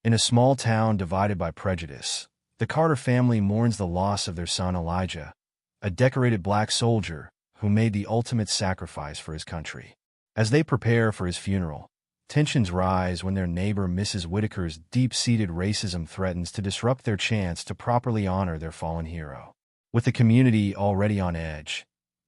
In a small town divided by prejudice, the Carter family mourns the loss of their son Elijah, a decorated black soldier who made the ultimate sacrifice for his country. As they prepare for his funeral, tensions rise when their neighbor Mrs. Whitaker's deep-seated racism threatens to disrupt their chance to properly honor their fallen hero. With the community already on edge,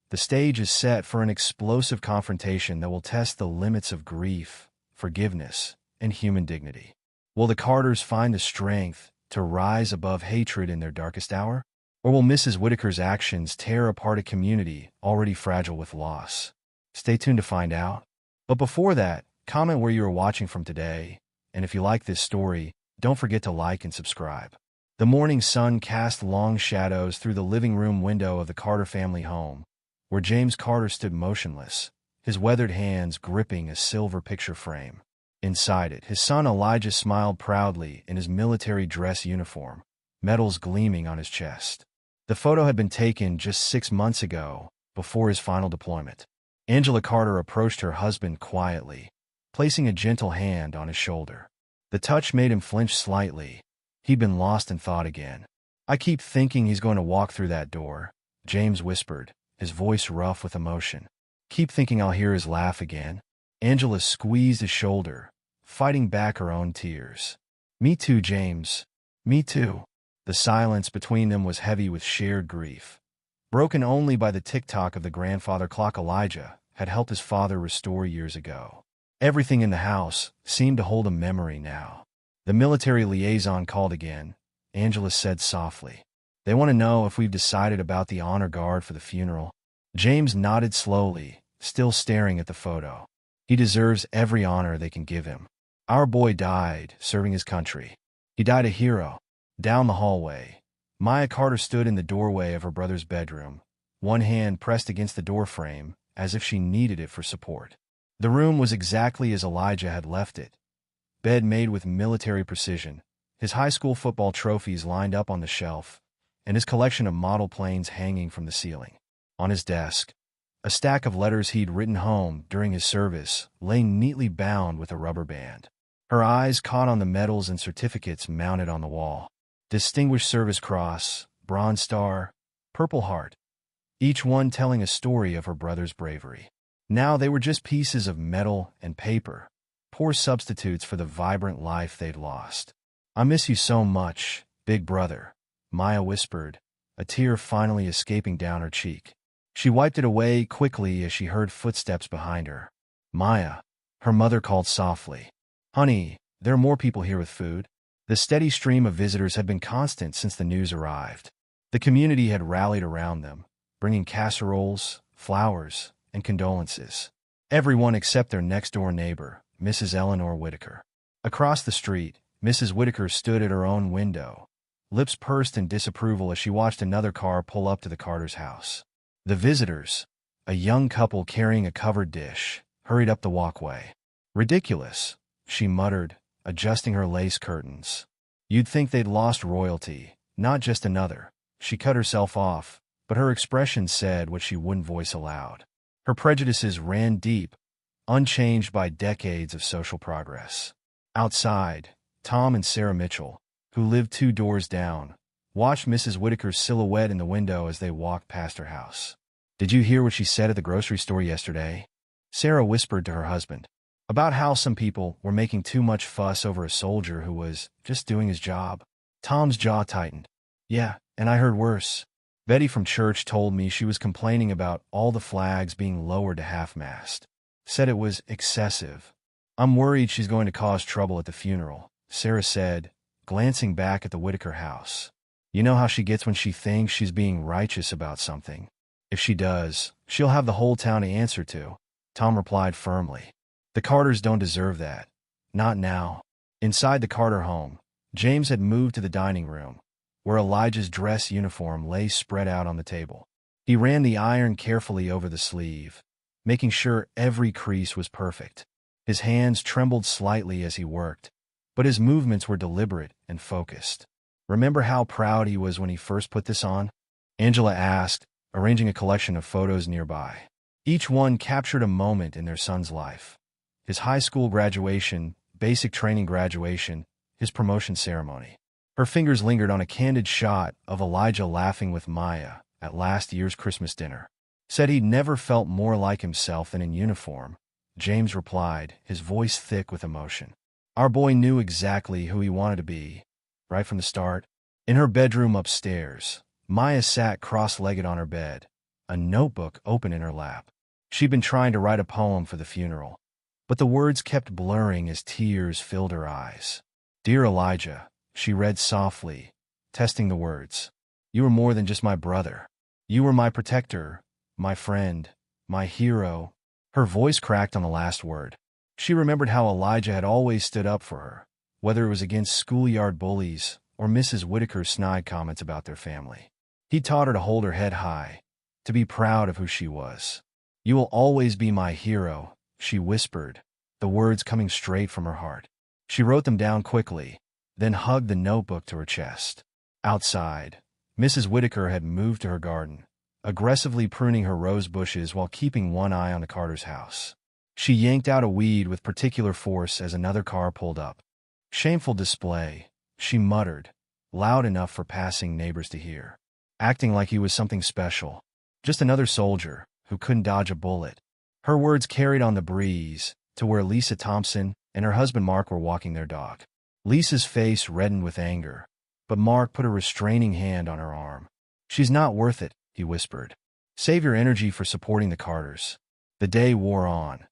the stage is set for an explosive confrontation that will test the limits of grief, forgiveness, and human dignity. Will the Carters find the strength to rise above hatred in their darkest hour? Or will Mrs. Whitaker's actions tear apart a community already fragile with loss? Stay tuned to find out. But before that, comment where you are watching from today, and if you like this story, don't forget to like and subscribe. The morning sun cast long shadows through the living room window of the Carter family home, where James Carter stood motionless, his weathered hands gripping a silver picture frame. Inside it, his son Elijah smiled proudly in his military dress uniform, medals gleaming on his chest. The photo had been taken just 6 months ago, before his final deployment. Angela Carter approached her husband quietly, placing a gentle hand on his shoulder. The touch made him flinch slightly. He'd been lost in thought again. "I keep thinking he's going to walk through that door," James whispered, his voice rough with emotion. "Keep thinking I'll hear his laugh again." Angela squeezed his shoulder, fighting back her own tears. "Me too, James. Me too." The silence between them was heavy with shared grief, broken only by the tick-tock of the grandfather clock Elijah had helped his father restore years ago. Everything in the house seemed to hold a memory now. The military liaison called again. Angela said softly, "They want to know if we've decided about the honor guard for the funeral." James nodded slowly, still staring at the photo. "He deserves every honor they can give him. Our boy died serving his country. He died a hero." Down the hallway, Maya Carter stood in the doorway of her brother's bedroom, one hand pressed against the doorframe, as if she needed it for support. The room was exactly as Elijah had left it. Bed made with military precision, his high school football trophies lined up on the shelf, and his collection of model planes hanging from the ceiling. On his desk, a stack of letters he'd written home during his service lay neatly bound with a rubber band. Her eyes caught on the medals and certificates mounted on the wall. Distinguished Service Cross, Bronze Star, Purple Heart, each one telling a story of her brother's bravery. Now they were just pieces of metal and paper, poor substitutes for the vibrant life they'd lost. "I miss you so much, big brother," Maya whispered, a tear finally escaping down her cheek. She wiped it away quickly as she heard footsteps behind her. "Maya," her mother called softly. "Honey, there are more people here with food." The steady stream of visitors had been constant since the news arrived. The community had rallied around them, bringing casseroles, flowers, and condolences. Everyone except their next-door neighbor, Mrs. Eleanor Whitaker. Across the street, Mrs. Whitaker stood at her own window, lips pursed in disapproval as she watched another car pull up to the Carters' house. The visitors, a young couple carrying a covered dish, hurried up the walkway. "Ridiculous," she muttered, adjusting her lace curtains. "You'd think they'd lost royalty, not just another." She cut herself off, but her expression said what she wouldn't voice aloud. Her prejudices ran deep, unchanged by decades of social progress. Outside, Tom and Sarah Mitchell, who lived 2 doors down, watched Mrs. Whitaker's silhouette in the window as they walked past her house. "Did you hear what she said at the grocery store yesterday?" Sarah whispered to her husband. "About how some people were making too much fuss over a soldier who was just doing his job." Tom's jaw tightened. "Yeah, and I heard worse. Betty from church told me she was complaining about all the flags being lowered to half-mast. Said it was excessive. I'm worried she's going to cause trouble at the funeral," Sarah said, glancing back at the Whitaker house. "You know how she gets when she thinks she's being righteous about something. If she does, she'll have the whole town to answer to," Tom replied firmly. "The Carters don't deserve that. Not now." Inside the Carter home, James had moved to the dining room, where Elijah's dress uniform lay spread out on the table. He ran the iron carefully over the sleeve, making sure every crease was perfect. His hands trembled slightly as he worked, but his movements were deliberate and focused. "Remember how proud he was when he first put this on?" Angela asked, arranging a collection of photos nearby. Each one captured a moment in their son's life. His high school graduation, basic training graduation, his promotion ceremony. Her fingers lingered on a candid shot of Elijah laughing with Maya at last year's Christmas dinner. Said he'd never felt more like himself than in uniform. James replied, his voice thick with emotion. Our boy knew exactly who he wanted to be, right from the start. In her bedroom upstairs, Maya sat cross-legged on her bed, a notebook open in her lap. She'd been trying to write a poem for the funeral, but the words kept blurring as tears filled her eyes. Dear Elijah, she read softly, testing the words. You were more than just my brother. You were my protector, my friend, my hero. Her voice cracked on the last word. She remembered how Elijah had always stood up for her, whether it was against schoolyard bullies or Mrs. Whitaker's snide comments about their family. He taught her to hold her head high, to be proud of who she was. You will always be my hero, she whispered, the words coming straight from her heart. She wrote them down quickly, then hugged the notebook to her chest. Outside, Mrs. Whitaker had moved to her garden, aggressively pruning her rose bushes while keeping one eye on the Carter's house. She yanked out a weed with particular force as another car pulled up. Shameful display, she muttered, loud enough for passing neighbors to hear. Acting like he was something special. Just another soldier who couldn't dodge a bullet. Her words carried on the breeze to where Lisa Thompson and her husband Mark were walking their dog. Lisa's face reddened with anger, but Mark put a restraining hand on her arm. She's not worth it, he whispered. Save your energy for supporting the Carters. The day wore on,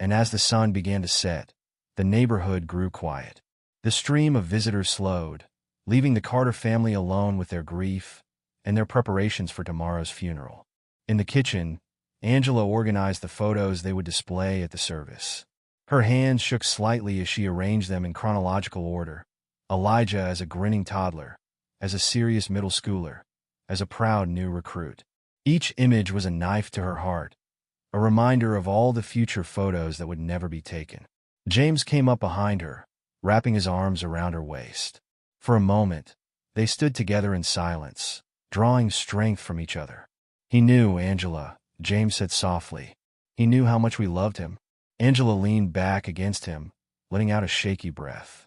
and as the sun began to set, the neighborhood grew quiet. The stream of visitors slowed, leaving the Carter family alone with their grief and their preparations for tomorrow's funeral. In the kitchen, Angela organized the photos they would display at the service. Her hands shook slightly as she arranged them in chronological order. Elijah as a grinning toddler, as a serious middle schooler, as a proud new recruit. Each image was a knife to her heart, a reminder of all the future photos that would never be taken. James came up behind her, wrapping his arms around her waist. For a moment, they stood together in silence, drawing strength from each other. He knew, Angela, James said softly. He knew how much we loved him. Angela leaned back against him, letting out a shaky breath.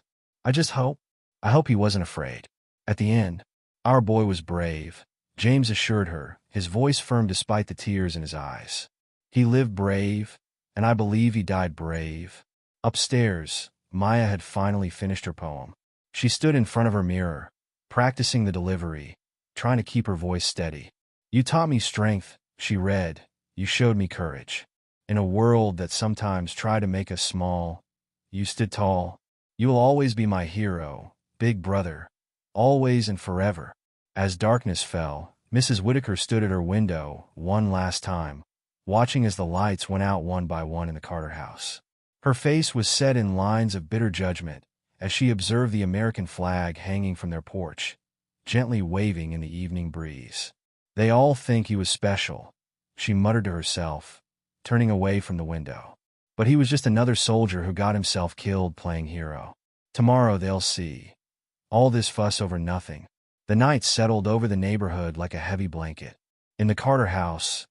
I hope he wasn't afraid. At the end, our boy was brave, James assured her, his voice firm despite the tears in his eyes. He lived brave, and I believe he died brave. Upstairs, Maya had finally finished her poem. She stood in front of her mirror, practicing the delivery, trying to keep her voice steady. You taught me strength, she read. You showed me courage. In a world that sometimes tried to make us small, you stood tall. You will always be my hero, big brother, always and forever. As darkness fell, Mrs. Whitaker stood at her window one last time, watching as the lights went out one by one in the Carter house. Her face was set in lines of bitter judgment as she observed the American flag hanging from their porch, gently waving in the evening breeze. They all think he was special, she muttered to herself, turning away from the window. But he was just another soldier who got himself killed playing hero. Tomorrow they'll see. All this fuss over nothing. The night settled over the neighborhood like a heavy blanket. In the Carter house,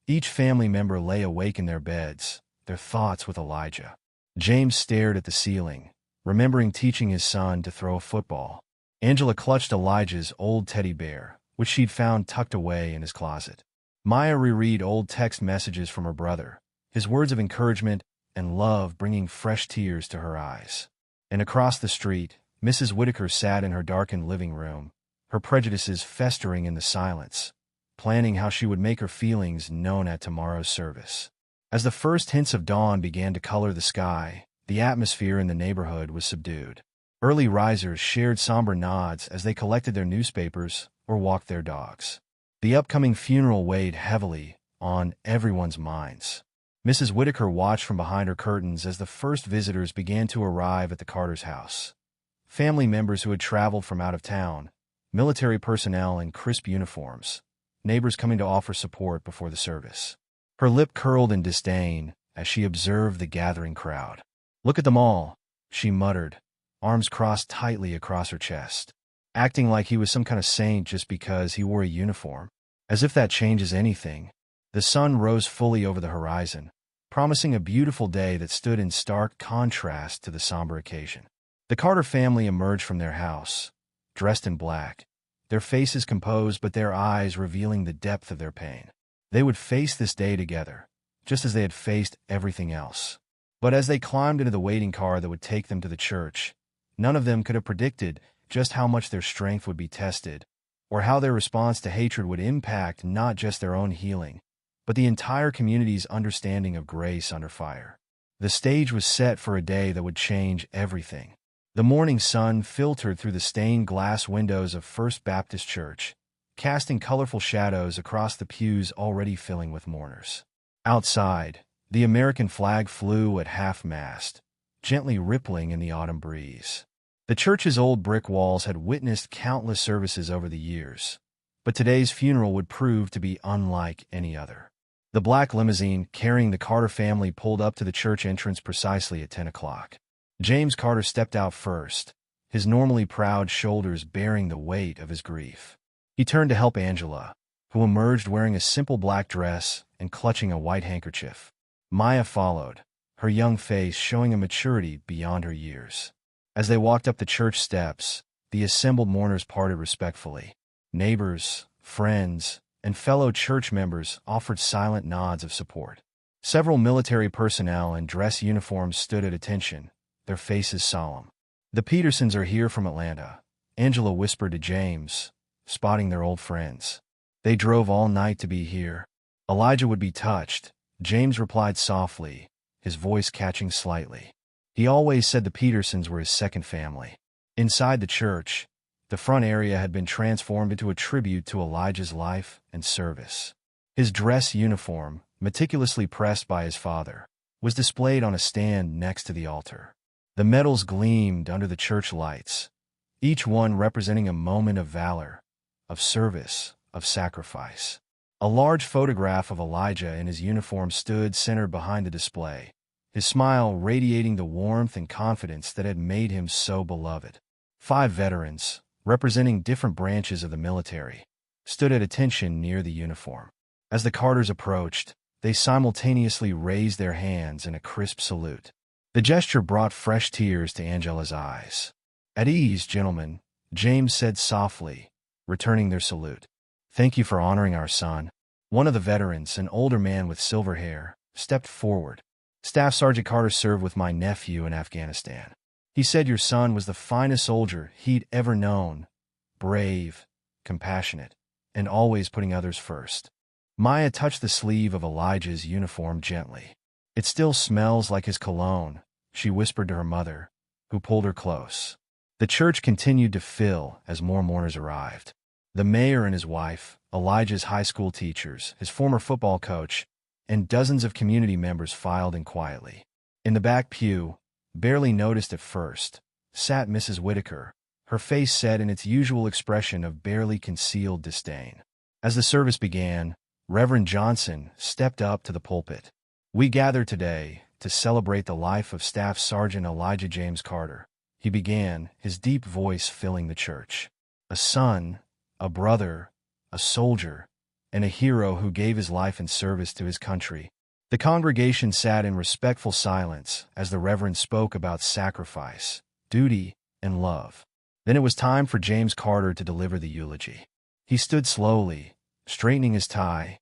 each family member lay awake in their beds, their thoughts with Elijah. James stared at the ceiling, remembering teaching his son to throw a football. Angela clutched Elijah's old teddy bear, which she'd found tucked away in his closet. Maya reread old text messages from her brother, his words of encouragement and love bringing fresh tears to her eyes. And across the street, Mrs. Whitaker sat in her darkened living room, her prejudices festering in the silence, planning how she would make her feelings known at tomorrow's service. As the first hints of dawn began to color the sky, the atmosphere in the neighborhood was subdued. Early risers shared somber nods as they collected their newspapers or walked their dogs. The upcoming funeral weighed heavily on everyone's minds. Mrs. Whitaker watched from behind her curtains as the first visitors began to arrive at the Carter's house. Family members who had traveled from out of town, military personnel in crisp uniforms, neighbors coming to offer support before the service. Her lip curled in disdain as she observed the gathering crowd. Look at them all, she muttered, arms crossed tightly across her chest, acting like he was some kind of saint just because he wore a uniform. As if that changes anything. The sun rose fully over the horizon, promising a beautiful day that stood in stark contrast to the somber occasion. The Carter family emerged from their house, dressed in black, their faces composed but their eyes revealing the depth of their pain. They would face this day together, just as they had faced everything else. But as they climbed into the waiting car that would take them to the church, none of them could have predicted just how much their strength would be tested, or how their response to hatred would impact not just their own healing, but the entire community's understanding of grace under fire. The stage was set for a day that would change everything. The morning sun filtered through the stained glass windows of First Baptist Church, casting colorful shadows across the pews already filling with mourners. Outside, the American flag flew at half-mast, gently rippling in the autumn breeze. The church's old brick walls had witnessed countless services over the years, but today's funeral would prove to be unlike any other. The black limousine carrying the Carter family pulled up to the church entrance precisely at 10 o'clock. James Carter stepped out first, his normally proud shoulders bearing the weight of his grief. He turned to help Angela, who emerged wearing a simple black dress and clutching a white handkerchief. Maya followed, her young face showing a maturity beyond her years. As they walked up the church steps, the assembled mourners parted respectfully. Neighbors, friends, and fellow church members offered silent nods of support. Several military personnel in dress uniforms stood at attention, their faces solemn. "The Petersons are here from Atlanta," Angela whispered to James, spotting their old friends. "They drove all night to be here." "Elijah would be touched," James replied softly, his voice catching slightly. He always said the Petersons were his second family. Inside the church, the front area had been transformed into a tribute to Elijah's life and service. His dress uniform, meticulously pressed by his father, was displayed on a stand next to the altar. The medals gleamed under the church lights, each one representing a moment of valor, of service, of sacrifice. A large photograph of Elijah in his uniform stood centered behind the display, his smile radiating the warmth and confidence that had made him so beloved. 5 veterans, representing different branches of the military, stood at attention near the uniform. As the Carters approached, they simultaneously raised their hands in a crisp salute. The gesture brought fresh tears to Angela's eyes. "At ease, gentlemen," James said softly, returning their salute. "Thank you for honoring our son." One of the veterans, an older man with silver hair, stepped forward. "Staff Sergeant Carter served with my nephew in Afghanistan. He said your son was the finest soldier he'd ever known, brave, compassionate, and always putting others first." Maya touched the sleeve of Elijah's uniform gently. "It still smells like his cologne," she whispered to her mother, who pulled her close. The church continued to fill as more mourners arrived. The mayor and his wife, Elijah's high school teachers, his former football coach, and dozens of community members filed in quietly. In the back pew, barely noticed at first, sat Mrs. Whitaker, her face set in its usual expression of barely concealed disdain. As the service began, Reverend Johnson stepped up to the pulpit. "We gather today to celebrate the life of Staff Sergeant Elijah James Carter," he began, his deep voice filling the church. "A son, a brother, a soldier, and a hero who gave his life in service to his country." The congregation sat in respectful silence as the Reverend spoke about sacrifice, duty, and love. Then it was time for James Carter to deliver the eulogy. He stood slowly, straightening his tie,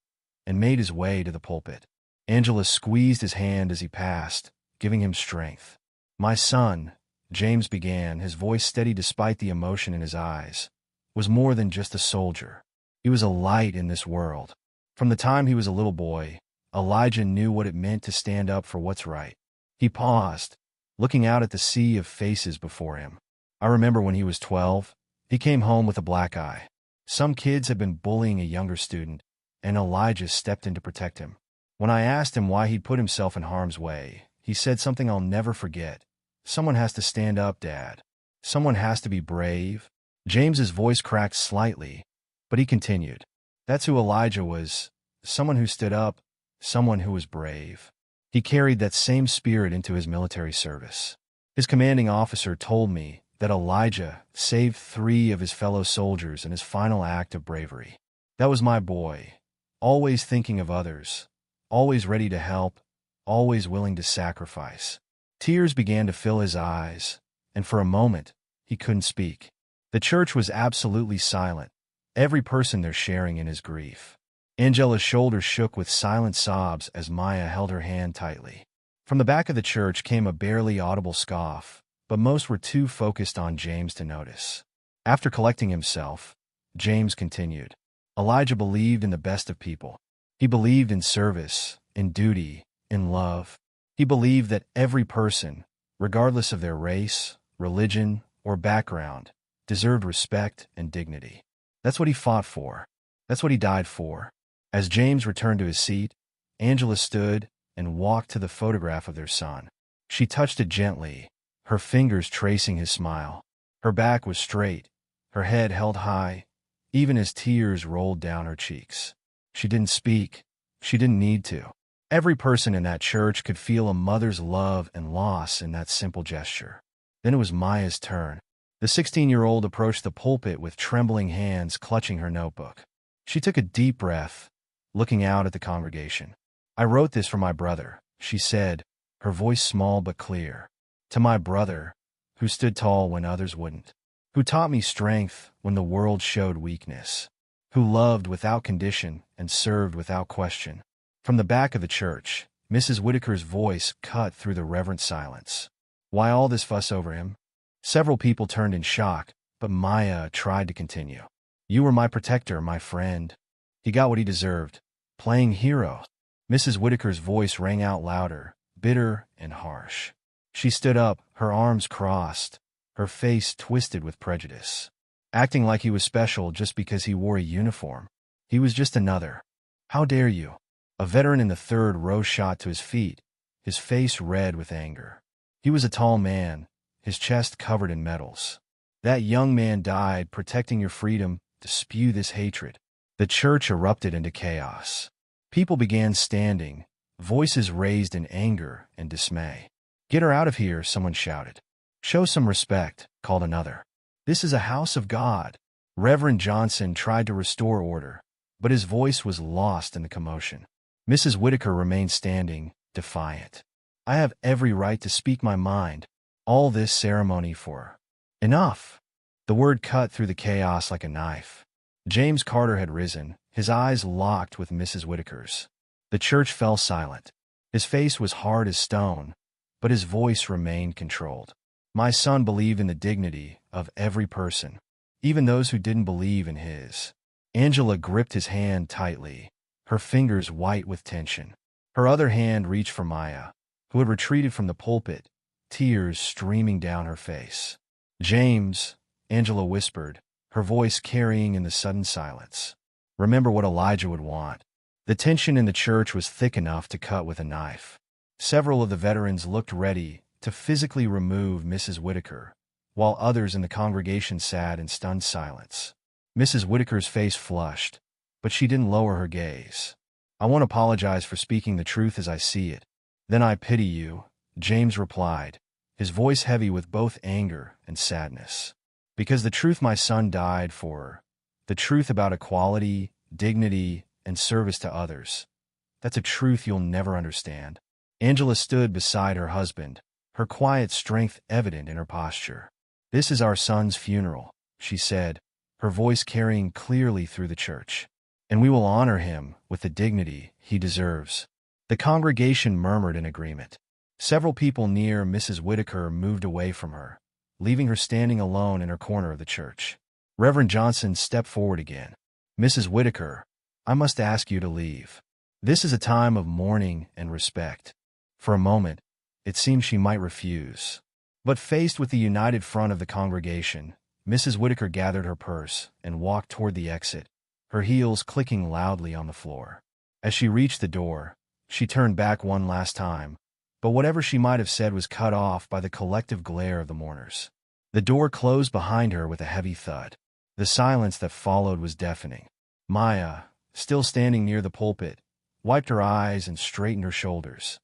and made his way to the pulpit. Angela squeezed his hand as he passed, giving him strength. "My son," James began, his voice steady despite the emotion in his eyes, "was more than just a soldier. He was a light in this world. From the time he was a little boy, Elijah knew what it meant to stand up for what's right." He paused, looking out at the sea of faces before him. "I remember when he was 12, he came home with a black eye. Some kids had been bullying a younger student, and Elijah stepped in to protect him. When I asked him why he'd put himself in harm's way, he said something I'll never forget. 'Someone has to stand up, Dad. Someone has to be brave.'" James's voice cracked slightly, but he continued. "That's who Elijah was, someone who stood up, someone who was brave." He carried that same spirit into his military service. His commanding officer told me that Elijah saved 3 of his fellow soldiers in his final act of bravery. That was my boy, always thinking of others, always ready to help, always willing to sacrifice. Tears began to fill his eyes, and for a moment, he couldn't speak. The church was absolutely silent, every person there sharing in his grief. Angela's shoulders shook with silent sobs as Maya held her hand tightly. From the back of the church came a barely audible scoff, but most were too focused on James to notice. After collecting himself, James continued. Elijah believed in the best of people. He believed in service, in duty, in love. He believed that every person, regardless of their race, religion, or background, deserved respect and dignity. That's what he fought for. That's what he died for. As James returned to his seat, Angela stood and walked to the photograph of their son. She touched it gently, her fingers tracing his smile. Her back was straight, her head held high, even as tears rolled down her cheeks. She didn't speak. She didn't need to. Every person in that church could feel a mother's love and loss in that simple gesture. Then it was Maya's turn. The 16-year-old approached the pulpit with trembling hands clutching her notebook. She took a deep breath, looking out at the congregation. I wrote this for my brother, she said, her voice small but clear. To my brother, who stood tall when others wouldn't, who taught me strength when the world showed weakness, who loved without condition and served without question. From the back of the church, Mrs. Whitaker's voice cut through the reverent silence. Why all this fuss over him? Several people turned in shock, but Maya tried to continue. You were my protector, my friend. He got what he deserved, playing hero. Mrs. Whitaker's voice rang out louder, bitter and harsh. She stood up, her arms crossed, her face twisted with prejudice. Acting like he was special just because he wore a uniform. He was just another. How dare you? A veteran in the third row shot to his feet, his face red with anger. He was a tall man, his chest covered in medals. That young man died protecting your freedom to spew this hatred. The church erupted into chaos. People began standing, voices raised in anger and dismay. Get her out of here, someone shouted. Show some respect, called another. This is a house of God. Reverend Johnson tried to restore order, but his voice was lost in the commotion. Mrs. Whitaker remained standing, defiant. I have every right to speak my mind. All this ceremony for. Enough! The word cut through the chaos like a knife. James Carter had risen, his eyes locked with Mrs. Whitaker's. The church fell silent. His face was hard as stone, but his voice remained controlled. My son believed in the dignity of every person, even those who didn't believe in his. Angela gripped his hand tightly, her fingers white with tension. Her other hand reached for Maya, who had retreated from the pulpit, tears streaming down her face. James, Angela whispered, her voice carrying in the sudden silence. Remember what Elijah would want. The tension in the church was thick enough to cut with a knife. Several of the veterans looked ready to physically remove Mrs. Whitaker, while others in the congregation sat in stunned silence. Mrs. Whitaker's face flushed, but she didn't lower her gaze. I won't apologize for speaking the truth as I see it. Then I pity you, James replied, his voice heavy with both anger and sadness. Because the truth my son died for, the truth about equality, dignity, and service to others, that's a truth you'll never understand. Angela stood beside her husband, her quiet strength evident in her posture. This is our son's funeral, she said, her voice carrying clearly through the church. And we will honor him with the dignity he deserves. The congregation murmured in agreement. Several people near Mrs. Whitaker moved away from her, leaving her standing alone in her corner of the church. Reverend Johnson stepped forward again. Mrs. Whitaker, I must ask you to leave. This is a time of mourning and respect. For a moment, it seemed she might refuse. But faced with the united front of the congregation, Mrs. Whitaker gathered her purse and walked toward the exit, her heels clicking loudly on the floor. As she reached the door, she turned back one last time, but whatever she might have said was cut off by the collective glare of the mourners. The door closed behind her with a heavy thud. The silence that followed was deafening. Maya, still standing near the pulpit, wiped her eyes and straightened her shoulders,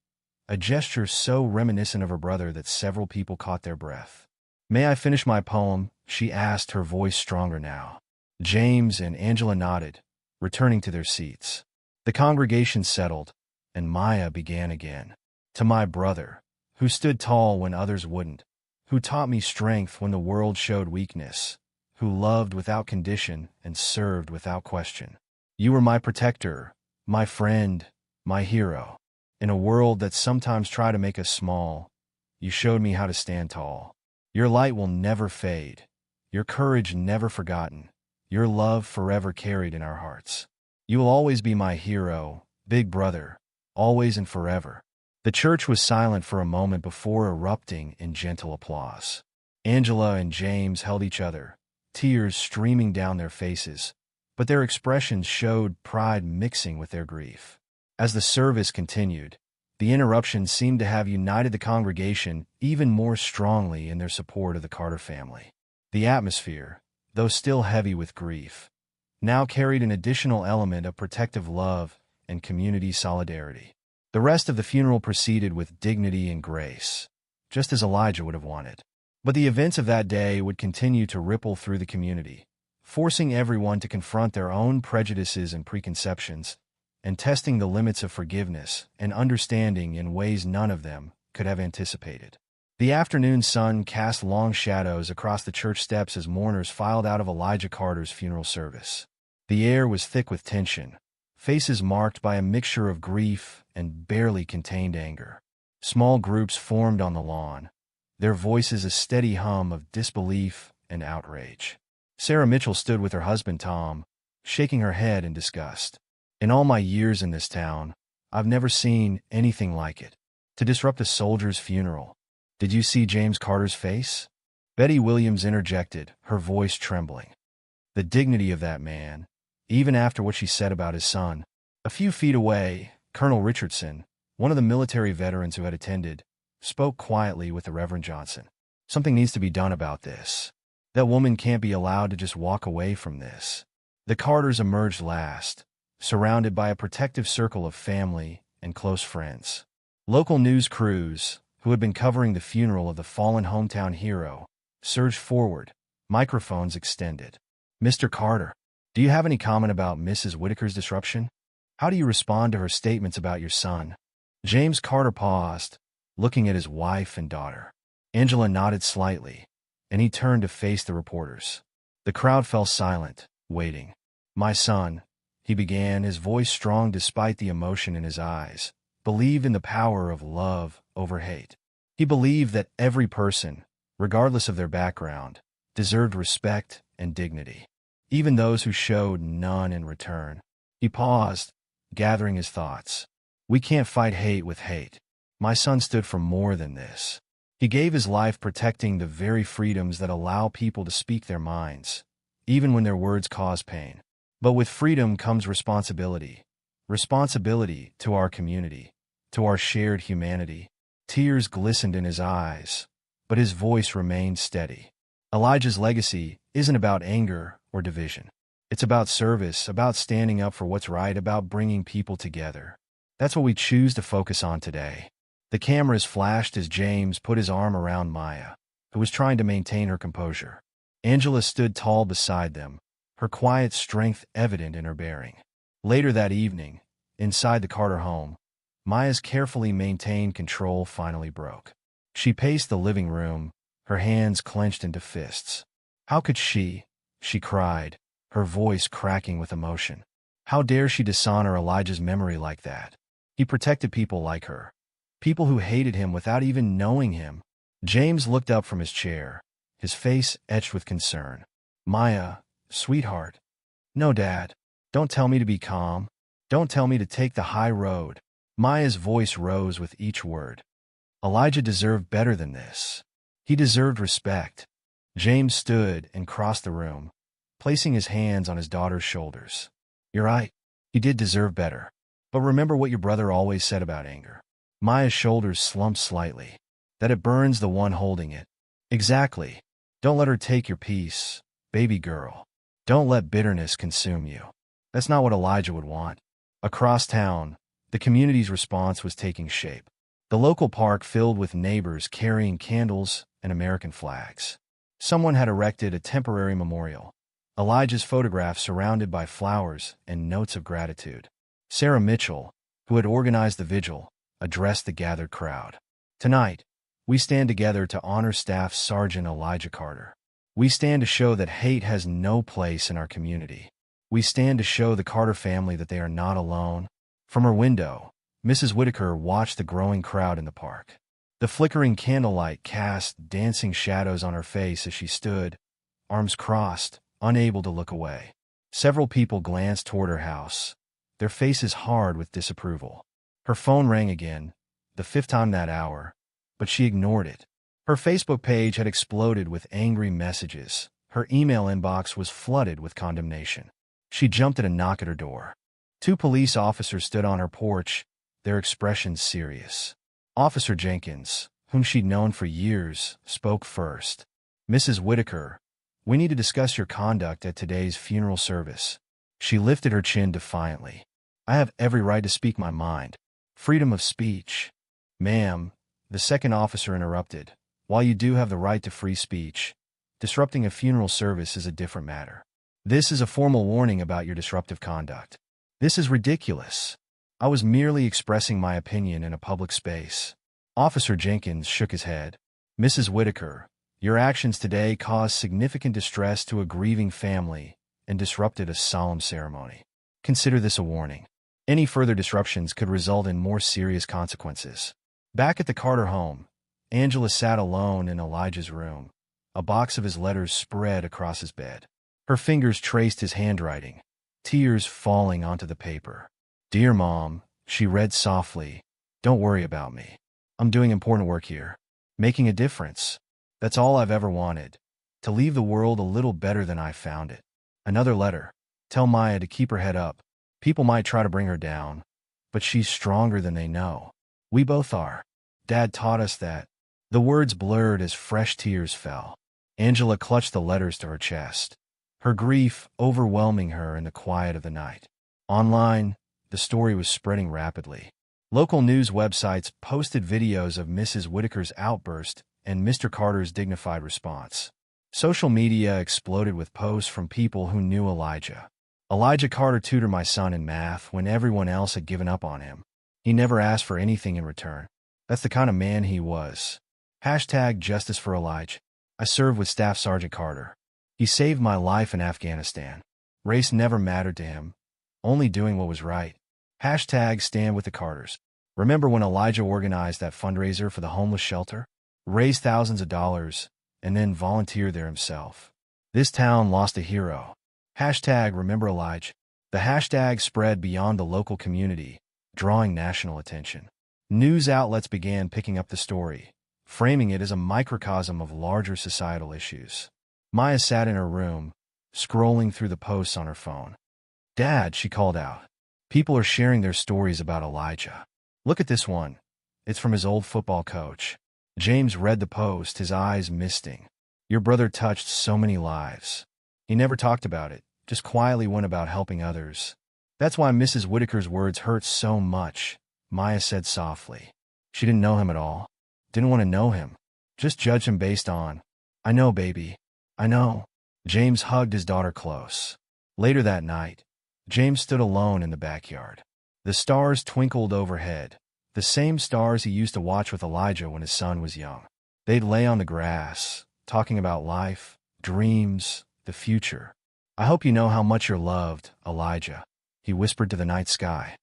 a gesture so reminiscent of her brother that several people caught their breath. May I finish my poem? She asked, her voice stronger now. James and Angela nodded, returning to their seats. The congregation settled, and Maya began again. To my brother, who stood tall when others wouldn't, who taught me strength when the world showed weakness, who loved without condition and served without question. You were my protector, my friend, my hero. In a world that sometimes tried to make us small, you showed me how to stand tall. Your light will never fade, your courage never forgotten, your love forever carried in our hearts. You will always be my hero, big brother, always and forever. The church was silent for a moment before erupting in gentle applause. Angela and James held each other, tears streaming down their faces, but their expressions showed pride mixing with their grief. As the service continued, the interruption seemed to have united the congregation even more strongly in their support of the Carter family. The atmosphere, though still heavy with grief, now carried an additional element of protective love and community solidarity. The rest of the funeral proceeded with dignity and grace, just as Elijah would have wanted. But the events of that day would continue to ripple through the community, forcing everyone to confront their own prejudices and preconceptions, and testing the limits of forgiveness and understanding in ways none of them could have anticipated. The afternoon sun cast long shadows across the church steps as mourners filed out of Elijah Carter's funeral service. The air was thick with tension, faces marked by a mixture of grief and barely contained anger. Small groups formed on the lawn, their voices a steady hum of disbelief and outrage. Sarah Mitchell stood with her husband Tom, shaking her head in disgust. In all my years in this town, I've never seen anything like it. To disrupt a soldier's funeral. Did you see James Carter's face? Betty Williams interjected, her voice trembling. The dignity of that man, even after what she said about his son. A few feet away, Colonel Richardson, one of the military veterans who had attended, spoke quietly with the Reverend Johnson. Something needs to be done about this. That woman can't be allowed to just walk away from this. The Carters emerged last, surrounded by a protective circle of family and close friends. Local news crews, who had been covering the funeral of the fallen hometown hero, surged forward, microphones extended. Mr. Carter, do you have any comment about Mrs. Whitaker's disruption? How do you respond to her statements about your son? James Carter paused, looking at his wife and daughter. Angela nodded slightly, and he turned to face the reporters. The crowd fell silent, waiting. My son, he began, his voice strong despite the emotion in his eyes, believed in the power of love over hate. He believed that every person, regardless of their background, deserved respect and dignity, even those who showed none in return. He paused, gathering his thoughts. We can't fight hate with hate. My son stood for more than this. He gave his life protecting the very freedoms that allow people to speak their minds, even when their words cause pain. But with freedom comes responsibility. Responsibility to our community, to our shared humanity. Tears glistened in his eyes, but his voice remained steady. Elijah's legacy isn't about anger or division. It's about service, about standing up for what's right, about bringing people together. That's what we choose to focus on today. The cameras flashed as James put his arm around Maya, who was trying to maintain her composure. Angela stood tall beside them, her quiet strength evident in her bearing. Later that evening, inside the Carter home, Maya's carefully maintained control finally broke. She paced the living room, her hands clenched into fists. How could she cried, her voice cracking with emotion. How dare she dishonor Elijah's memory like that? He protected people like her, people who hated him without even knowing him. James looked up from his chair, his face etched with concern. Maya, sweetheart. No, Dad. Don't tell me to be calm. Don't tell me to take the high road. Maya's voice rose with each word. Elijah deserved better than this. He deserved respect. James stood and crossed the room, placing his hands on his daughter's shoulders. You're right. He did deserve better. But remember what your brother always said about anger. Maya's shoulders slumped slightly. That it burns the one holding it. Exactly. Don't let her take your peace, baby girl. Don't let bitterness consume you. That's not what Elijah would want. Across town, the community's response was taking shape. The local park filled with neighbors carrying candles and American flags. Someone had erected a temporary memorial. Elijah's photograph surrounded by flowers and notes of gratitude. Sarah Mitchell, who had organized the vigil, addressed the gathered crowd. Tonight, We stand together to honor Staff Sergeant Elijah Carter. We stand to show that hate has no place in our community. We stand to show the Carter family that they are not alone. From her window, Mrs. Whitaker watched the growing crowd in the park. The flickering candlelight cast dancing shadows on her face as she stood, arms crossed, unable to look away. Several people glanced toward her house, their faces hard with disapproval. Her phone rang again, the fifth time that hour, but she ignored it. Her Facebook page had exploded with angry messages. Her email inbox was flooded with condemnation. She jumped at a knock at her door. 2 police officers stood on her porch, their expressions serious. Officer Jenkins, whom she'd known for years, spoke first. "Mrs. Whitaker, we need to discuss your conduct at today's funeral service." She lifted her chin defiantly. "I have every right to speak my mind. Freedom of speech." "Ma'am," the second officer interrupted, "while you do have the right to free speech, disrupting a funeral service is a different matter. This is a formal warning about your disruptive conduct. This is ridiculous. I was merely expressing my opinion in a public space." Officer Jenkins shook his head. "Mrs. Whitaker, your actions today caused significant distress to a grieving family and disrupted a solemn ceremony. Consider this a warning. Any further disruptions could result in more serious consequences." Back at the Carter home, Angela sat alone in Elijah's room, a box of his letters spread across his bed. Her fingers traced his handwriting, tears falling onto the paper. "Dear Mom," she read softly, "don't worry about me. I'm doing important work here, making a difference. That's all I've ever wanted, to leave the world a little better than I found it." Another letter. "Tell Maya to keep her head up. People might try to bring her down, but she's stronger than they know. We both are. Dad taught us that." The words blurred as fresh tears fell. Angela clutched the letters to her chest, her grief overwhelming her in the quiet of the night. Online, the story was spreading rapidly. Local news websites posted videos of Mrs. Whitaker's outburst and Mr. Carter's dignified response. Social media exploded with posts from people who knew Elijah. "Elijah Carter tutored my son in math when everyone else had given up on him. He never asked for anything in return. That's the kind of man he was. Hashtag justice for Elijah. I served with Staff Sergeant Carter. He saved my life in Afghanistan. Race never mattered to him, only doing what was right. Hashtag stand with the Carters." Remember when Elijah organized that fundraiser for the homeless shelter? Raised thousands of dollars, and then volunteered there himself. This town lost a hero. Hashtag remember Elijah. The hashtag spread beyond the local community, drawing national attention. News outlets began picking up the story, framing it as a microcosm of larger societal issues. Maya sat in her room, scrolling through the posts on her phone. "Dad," she called out, "people are sharing their stories about Elijah. Look at this one. It's from his old football coach." James read the post, his eyes misting. "Your brother touched so many lives. He never talked about it, just quietly went about helping others. That's why Mrs. Whitaker's words hurt so much," Maya said softly. She didn't know him at all. Didn't want to know him. Just judge him based on, "I know, baby. I know." James hugged his daughter close. Later that night, James stood alone in the backyard. The stars twinkled overhead, the same stars he used to watch with Elijah when his son was young. They'd lay on the grass, talking about life, dreams, the future. "I hope you know how much you're loved, Elijah," he whispered to the night sky.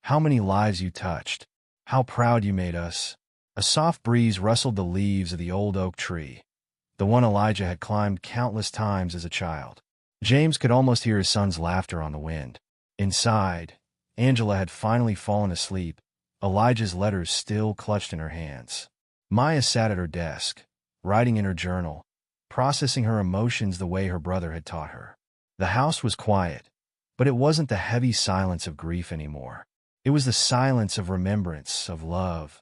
"How many lives you touched. How proud you made us." A soft breeze rustled the leaves of the old oak tree, the one Elijah had climbed countless times as a child. James could almost hear his son's laughter on the wind. Inside, Angela had finally fallen asleep, Elijah's letters still clutched in her hands. Maya sat at her desk, writing in her journal, processing her emotions the way her brother had taught her. The house was quiet, but it wasn't the heavy silence of grief anymore. It was the silence of remembrance, of love,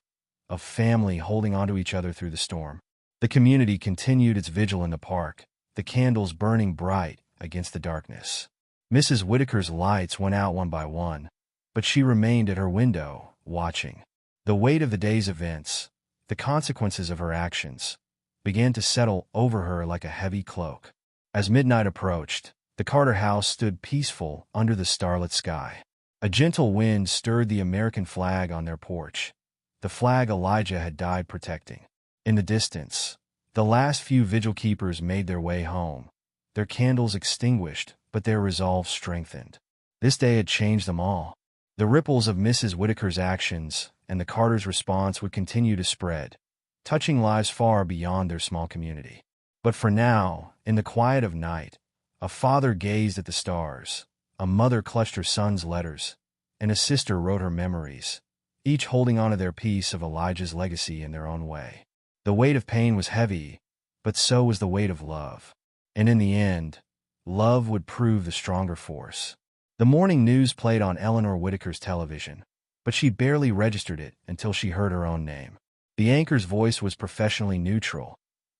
of family holding onto each other through the storm. The community continued its vigil in the park, the candles burning bright against the darkness. Mrs. Whitaker's lights went out one by one, but she remained at her window, watching. The weight of the day's events, the consequences of her actions, began to settle over her like a heavy cloak. As midnight approached, the Carter house stood peaceful under the starlit sky. A gentle wind stirred the American flag on their porch, the flag Elijah had died protecting. In the distance, the last few vigil keepers made their way home, their candles extinguished, but their resolve strengthened. This day had changed them all. The ripples of Mrs. Whitaker's actions and the Carters' response would continue to spread, touching lives far beyond their small community. But for now, in the quiet of night, a father gazed at the stars, a mother clutched her son's letters, and a sister wrote her memories, each holding on to their piece of Elijah's legacy in their own way. The weight of pain was heavy, but so was the weight of love. And in the end, love would prove the stronger force. The morning news played on Eleanor Whitaker's television, but she barely registered it until she heard her own name. The anchor's voice was professionally neutral,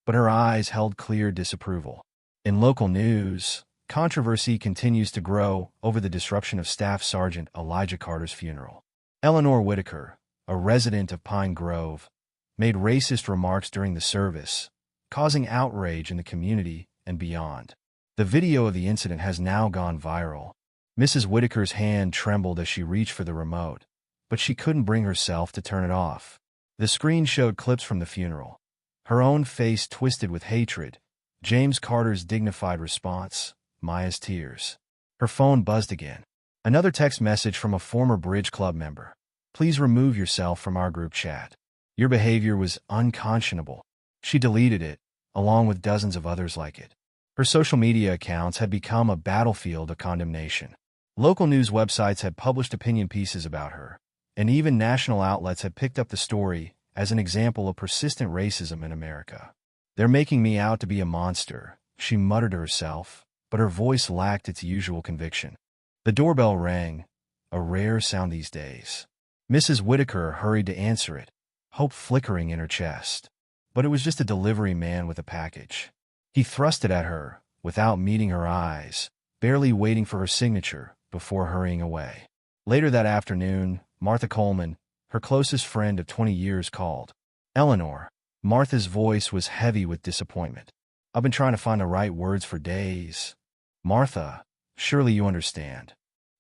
but her eyes held clear disapproval. In local news, controversy continues to grow over the disruption of Staff Sergeant Elijah Carter's funeral. Eleanor Whitaker, a resident of Pine Grove, made racist remarks during the service, causing outrage in the community and beyond. The video of the incident has now gone viral. Mrs. Whitaker's hand trembled as she reached for the remote, but she couldn't bring herself to turn it off. The screen showed clips from the funeral. Her own face twisted with hatred, James Carter's dignified response, Maya's tears. Her phone buzzed again. Another text message from a former Bridge Club member. Please remove yourself from our group chat. Your behavior was unconscionable. She deleted it, along with dozens of others like it. Her social media accounts had become a battlefield of condemnation. Local news websites had published opinion pieces about her, and even national outlets had picked up the story as an example of persistent racism in America. They're making me out to be a monster, she muttered to herself, but her voice lacked its usual conviction. The doorbell rang, a rare sound these days. Mrs. Whitaker hurried to answer it, hope flickering in her chest. But it was just a delivery man with a package. He thrust it at her, without meeting her eyes, barely waiting for her signature before hurrying away. Later that afternoon, Martha Coleman, her closest friend of 20 years, called. Eleanor. Martha's voice was heavy with disappointment. I've been trying to find the right words for days. Martha, surely you understand.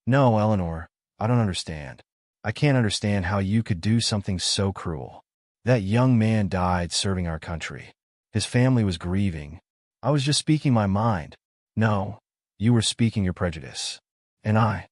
No, Eleanor, I don't understand. I can't understand how you could do something so cruel. That young man died serving our country. His family was grieving. I was just speaking my mind. No, you were speaking your prejudice. And I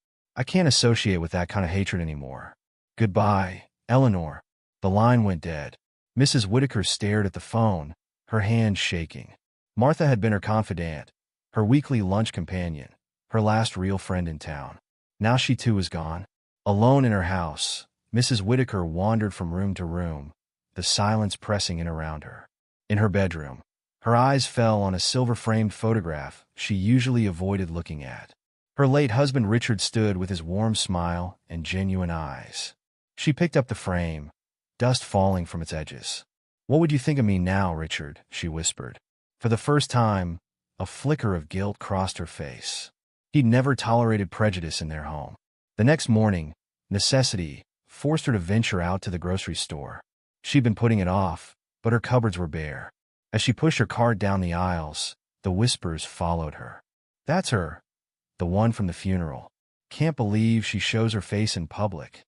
can't associate with that kind of hatred anymore. Goodbye, Eleanor. The line went dead. Mrs. Whitaker stared at the phone, her hand shaking. Martha had been her confidant, her weekly lunch companion, her last real friend in town. Now she too was gone. Alone in her house, Mrs. Whitaker wandered from room to room, the silence pressing in around her. In her bedroom, her eyes fell on a silver-framed photograph she usually avoided looking at. Her late husband Richard stood with his warm smile and genuine eyes. She picked up the frame, dust falling from its edges. What would you think of me now, Richard? She whispered. For the first time, a flicker of guilt crossed her face. He'd never tolerated prejudice in their home. The next morning, necessity forced her to venture out to the grocery store. She'd been putting it off, but her cupboards were bare. As she pushed her cart down the aisles, the whispers followed her. That's her, the one from the funeral. Can't believe she shows her face in public.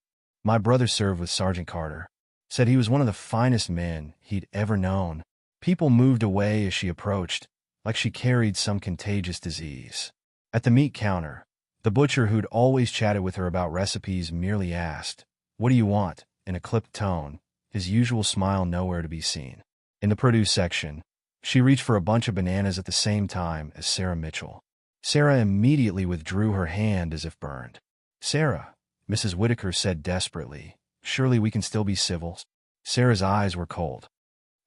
My brother served with Sergeant Carter. Said he was one of the finest men he'd ever known. People moved away as she approached, like she carried some contagious disease. At the meat counter, the butcher who'd always chatted with her about recipes merely asked, "What do you want?" in a clipped tone, his usual smile nowhere to be seen. In the produce section, she reached for a bunch of bananas at the same time as Sarah Mitchell. Sarah immediately withdrew her hand as if burned. "Sarah," Mrs. Whitaker said desperately, "surely we can still be civil." Sarah's eyes were cold.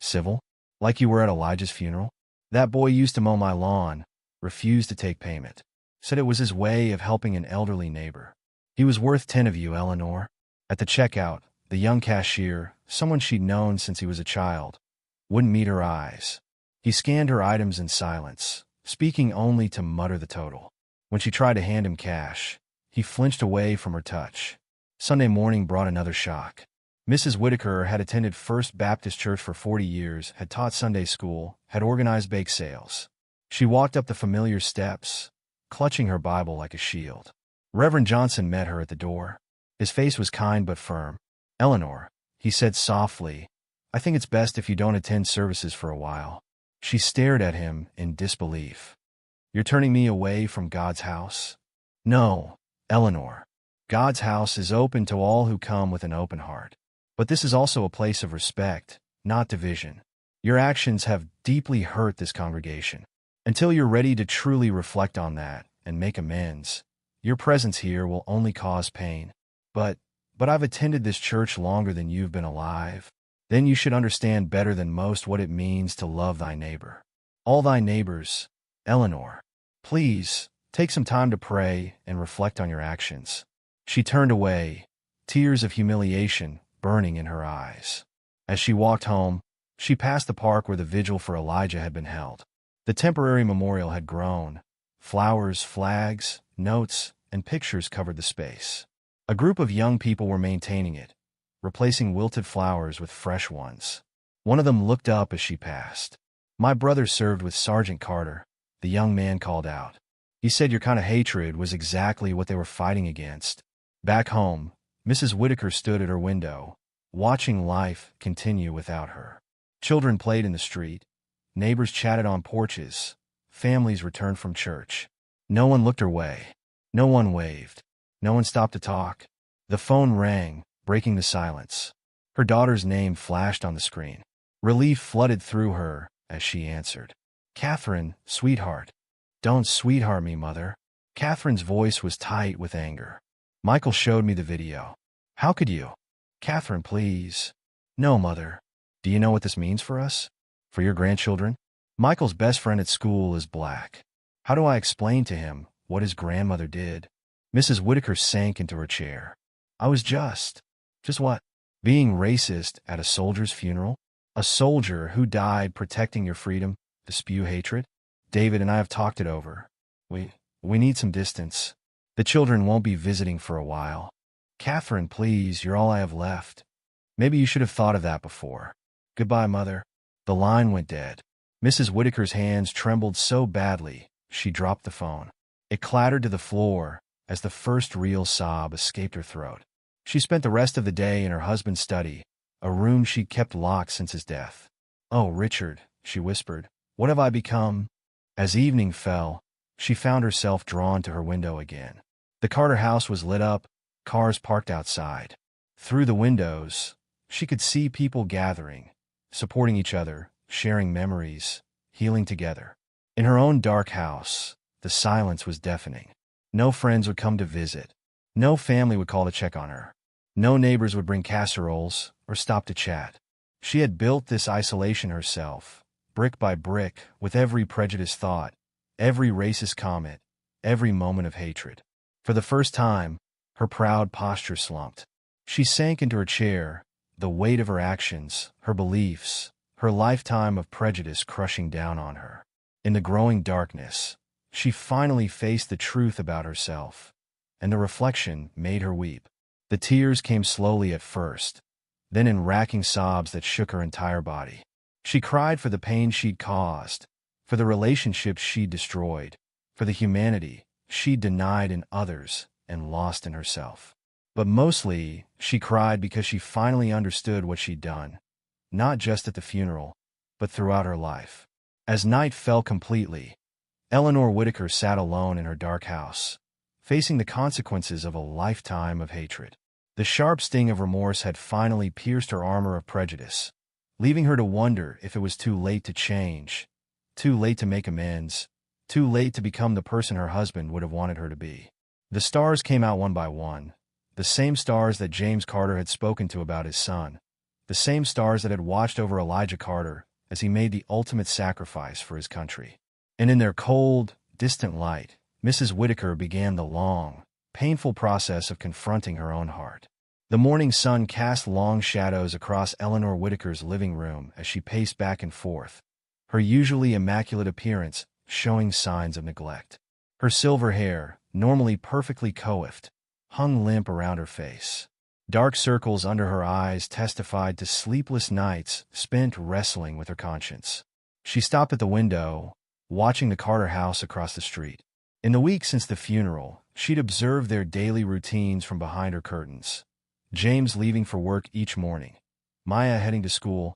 "Civil? Like you were at Elijah's funeral? That boy used to mow my lawn, refused to take payment. Said it was his way of helping an elderly neighbor. He was worth 10 of you, Eleanor." At the checkout, the young cashier, someone she'd known since he was a child, wouldn't meet her eyes. He scanned her items in silence, speaking only to mutter the total. When she tried to hand him cash, he flinched away from her touch. Sunday morning brought another shock. Mrs. Whitaker had attended First Baptist Church for 40 years, had taught Sunday school, had organized bake sales. She walked up the familiar steps, clutching her Bible like a shield. Reverend Johnson met her at the door. His face was kind but firm. "Eleanor," he said softly, I think it's best if you don't attend services for a while." She stared at him in disbelief. "You're turning me away from God's house?" "No, Eleanor. God's house is open to all who come with an open heart. But this is also a place of respect, not division. Your actions have deeply hurt this congregation. Until you're ready to truly reflect on that and make amends, your presence here will only cause pain. But I've attended this church longer than you've been alive. Then you should understand better than most what it means to love thy neighbor. All thy neighbors, Eleanor. Please, take some time to pray and reflect on your actions." She turned away, tears of humiliation burning in her eyes. As she walked home, she passed the park where the vigil for Elijah had been held. The temporary memorial had grown. Flowers, flags, notes, and pictures covered the space. A group of young people were maintaining it, replacing wilted flowers with fresh ones. One of them looked up as she passed. "My brother served with Sergeant Carter," the young man called out. "He said your kind of hatred was exactly what they were fighting against." Back home, Mrs. Whitaker stood at her window, watching life continue without her. Children played in the street. Neighbors chatted on porches. Families returned from church. No one looked her way. No one waved. No one stopped to talk. The phone rang, breaking the silence. Her daughter's name flashed on the screen. Relief flooded through her as she answered. "Catherine, sweetheart." "Don't sweetheart me, Mother." Catherine's voice was tight with anger. "Michael showed me the video." "How could you?" "Catherine, please." "No, Mother." "Do you know what this means for us? For your grandchildren?" "Michael's best friend at school is black. How do I explain to him what his grandmother did?" Mrs. Whitaker sank into her chair. "I was just what? Being racist at a soldier's funeral? A soldier who died protecting your freedom to spew hatred? David and I have talked it over. We need some distance. The children won't be visiting for a while. Catherine, please, you're all I have left. Maybe you should have thought of that before. Goodbye, Mother." The line went dead. Mrs. Whitaker's hands trembled so badly, she dropped the phone. It clattered to the floor as the first real sob escaped her throat. She spent the rest of the day in her husband's study, a room she'd kept locked since his death. "Oh, Richard," she whispered, "what have I become?" As evening fell, she found herself drawn to her window again. The Carter house was lit up, cars parked outside. Through the windows, she could see people gathering, supporting each other, sharing memories, healing together. In her own dark house, the silence was deafening. No friends would come to visit. No family would call to check on her. No neighbors would bring casseroles or stop to chat. She had built this isolation herself, brick by brick, with every prejudiced thought, every racist comment, every moment of hatred. For the first time, her proud posture slumped. She sank into her chair, the weight of her actions, her beliefs, her lifetime of prejudice crushing down on her. In the growing darkness, she finally faced the truth about herself, and the reflection made her weep. The tears came slowly at first, then in racking sobs that shook her entire body. She cried for the pain she'd caused, for the relationships she'd destroyed, for the humanity she'd denied in others and lost in herself. But mostly, she cried because she finally understood what she'd done, not just at the funeral, but throughout her life. As night fell completely, Eleanor Whitaker sat alone in her dark house, facing the consequences of a lifetime of hatred. The sharp sting of remorse had finally pierced her armor of prejudice, leaving her to wonder if it was too late to change, too late to make amends, too late to become the person her husband would have wanted her to be. The stars came out one by one, the same stars that James Carter had spoken to about his son, the same stars that had watched over Elijah Carter as he made the ultimate sacrifice for his country. And in their cold, distant light, Mrs. Whitaker began the long, painful process of confronting her own heart. The morning sun cast long shadows across Eleanor Whitaker's living room as she paced back and forth, her usually immaculate appearance showing signs of neglect. Her silver hair, normally perfectly coiffed, hung limp around her face. Dark circles under her eyes testified to sleepless nights spent wrestling with her conscience. She stopped at the window, watching the Carter house across the street. In the week since the funeral, she'd observed their daily routines from behind her curtains. James leaving for work each morning, Maya heading to school,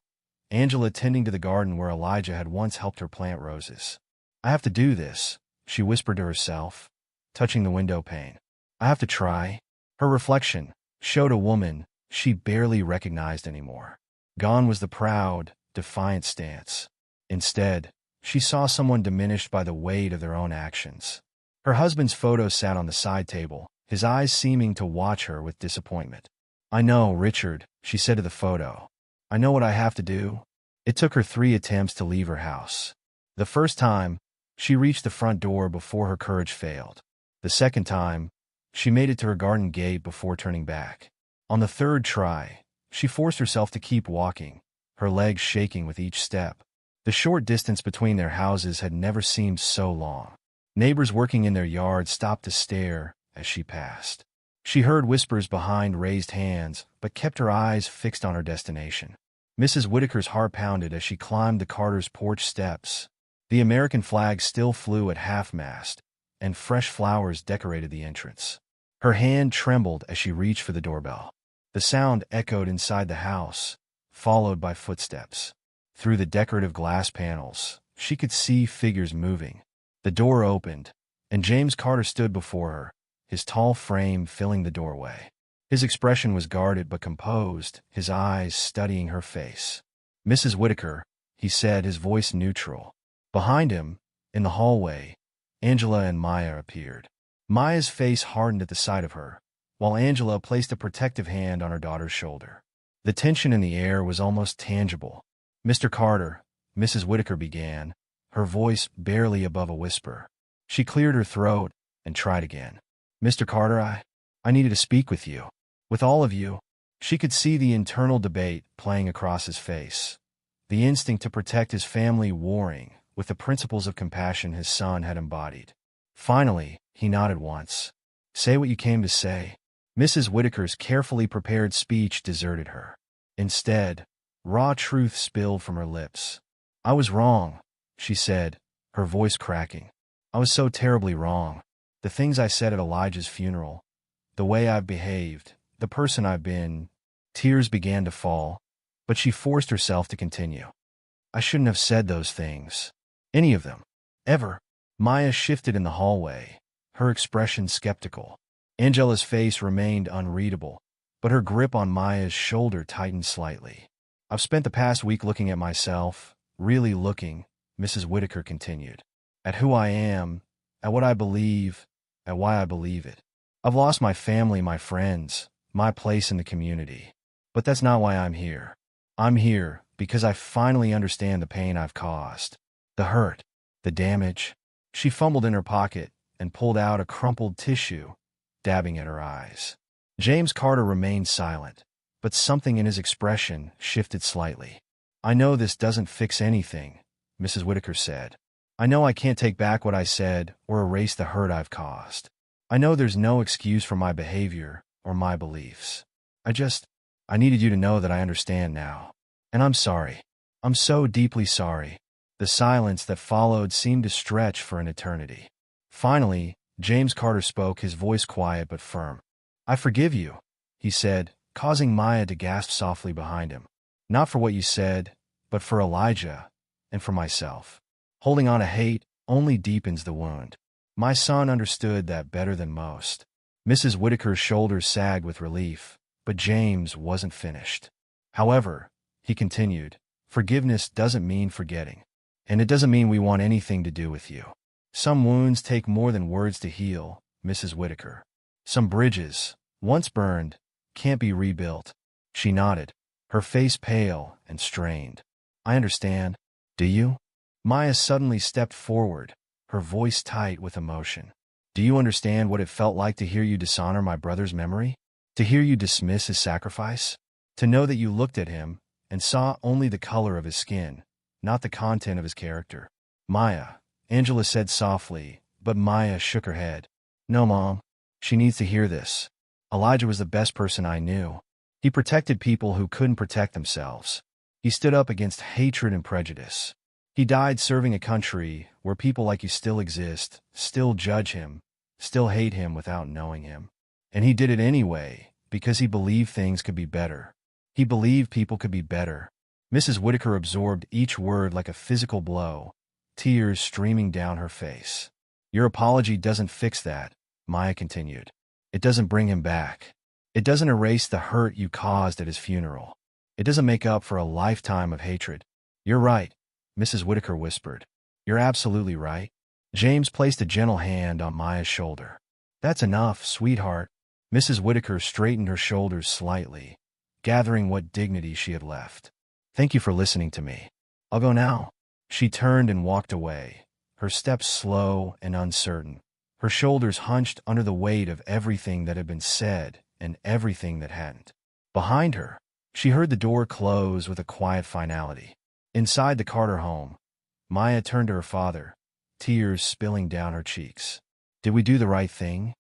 Angela tending to the garden where Elijah had once helped her plant roses. I have to do this, she whispered to herself, touching the window pane. I have to try. Her reflection showed a woman she barely recognized anymore. Gone was the proud, defiant stance. Instead, she saw someone diminished by the weight of their own actions. Her husband's photo sat on the side table, his eyes seeming to watch her with disappointment. I know, Richard, she said to the photo. I know what I have to do. It took her 3 attempts to leave her house. The first time, she reached the front door before her courage failed. The second time, she made it to her garden gate before turning back. On the third try, she forced herself to keep walking, her legs shaking with each step. The short distance between their houses had never seemed so long. Neighbors working in their yard stopped to stare as she passed. She heard whispers behind raised hands, but kept her eyes fixed on her destination. Mrs. Whitaker's heart pounded as she climbed the Carter's porch steps. The American flag still flew at half-mast, and fresh flowers decorated the entrance. Her hand trembled as she reached for the doorbell. The sound echoed inside the house, followed by footsteps. Through the decorative glass panels, she could see figures moving. The door opened, and James Carter stood before her, his tall frame filling the doorway. His expression was guarded but composed, his eyes studying her face. Mrs. Whitaker, he said, his voice neutral. Behind him, in the hallway, Angela and Maya appeared. Maya's face hardened at the sight of her, while Angela placed a protective hand on her daughter's shoulder. The tension in the air was almost tangible. Mr. Carter, Mrs. Whitaker began, her voice barely above a whisper. She cleared her throat and tried again. Mr. Carter, I needed to speak with you. With all of you. She could see the internal debate playing across his face. The instinct to protect his family warring with the principles of compassion his son had embodied. Finally, he nodded once. Say what you came to say. Mrs. Whitaker's carefully prepared speech deserted her. Instead, raw truth spilled from her lips. I was wrong, she said, her voice cracking. I was so terribly wrong. The things I said at Elijah's funeral, the way I've behaved, the person I've been. Tears began to fall, but she forced herself to continue. I shouldn't have said those things. Any of them. Ever. Maya shifted in the hallway, her expression skeptical. Angela's face remained unreadable, but her grip on Maya's shoulder tightened slightly. I've spent the past week looking at myself, really looking, Mrs. Whitaker continued, at who I am, at what I believe, at why I believe it. I've lost my family, my friends, my place in the community. But that's not why I'm here. I'm here because I finally understand the pain I've caused. The hurt, the damage. She fumbled in her pocket and pulled out a crumpled tissue, dabbing at her eyes. James Carter remained silent, but something in his expression shifted slightly. I know this doesn't fix anything, Mrs. Whitaker said. I know I can't take back what I said or erase the hurt I've caused. I know there's no excuse for my behavior or my beliefs. I needed you to know that I understand now. And I'm sorry. I'm so deeply sorry. The silence that followed seemed to stretch for an eternity. Finally, James Carter spoke, his voice quiet but firm. I forgive you, he said, causing Maya to gasp softly behind him. Not for what you said, but for Elijah and for myself. Holding on to hate only deepens the wound. My son understood that better than most. Mrs. Whitaker's shoulders sagged with relief, but James wasn't finished. However, he continued, forgiveness doesn't mean forgetting. And it doesn't mean we want anything to do with you. Some wounds take more than words to heal, Mrs. Whitaker. Some bridges, once burned, can't be rebuilt. She nodded, her face pale and strained. I understand. Do you? Maya suddenly stepped forward, her voice tight with emotion. Do you understand what it felt like to hear you dishonor my brother's memory? To hear you dismiss his sacrifice? To know that you looked at him and saw only the color of his skin, not the content of his character? Maya, Angela said softly, but Maya shook her head. No, Mom. She needs to hear this. Elijah was the best person I knew. He protected people who couldn't protect themselves. He stood up against hatred and prejudice. He died serving a country where people like you still exist, still judge him, still hate him without knowing him. And he did it anyway, because he believed things could be better. He believed people could be better. Mrs. Whitaker absorbed each word like a physical blow, tears streaming down her face. Your apology doesn't fix that, Maya continued. It doesn't bring him back. It doesn't erase the hurt you caused at his funeral. It doesn't make up for a lifetime of hatred. You're right, Mrs. Whitaker whispered. You're absolutely right. James placed a gentle hand on Maya's shoulder. That's enough, sweetheart. Mrs. Whitaker straightened her shoulders slightly, gathering what dignity she had left. Thank you for listening to me. I'll go now. She turned and walked away, her steps slow and uncertain, her shoulders hunched under the weight of everything that had been said and everything that hadn't. Behind her, she heard the door close with a quiet finality. Inside the Carter home, Maya turned to her father, tears spilling down her cheeks. Did we do the right thing?